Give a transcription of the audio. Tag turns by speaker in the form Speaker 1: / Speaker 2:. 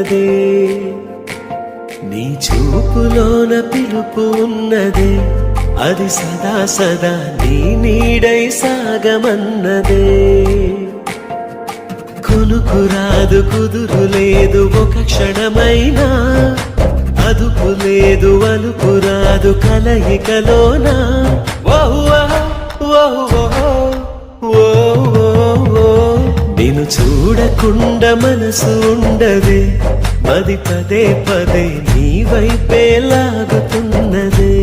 Speaker 1: ఉన్నదే నీ చూపులోన పిలుపు ఉన్నదే అది సదా సదా నీ నీడై సాగమన్నదే కొనుకురాదు కుదురు లేదు ఒక క్షణమైనా అదుపు లేదు అలుపు రాదు కలయికలోనా నిన్ను చూడకుండా మనసు ఉండదే మది పదే పదే నీ వైపే లాగుతున్నదే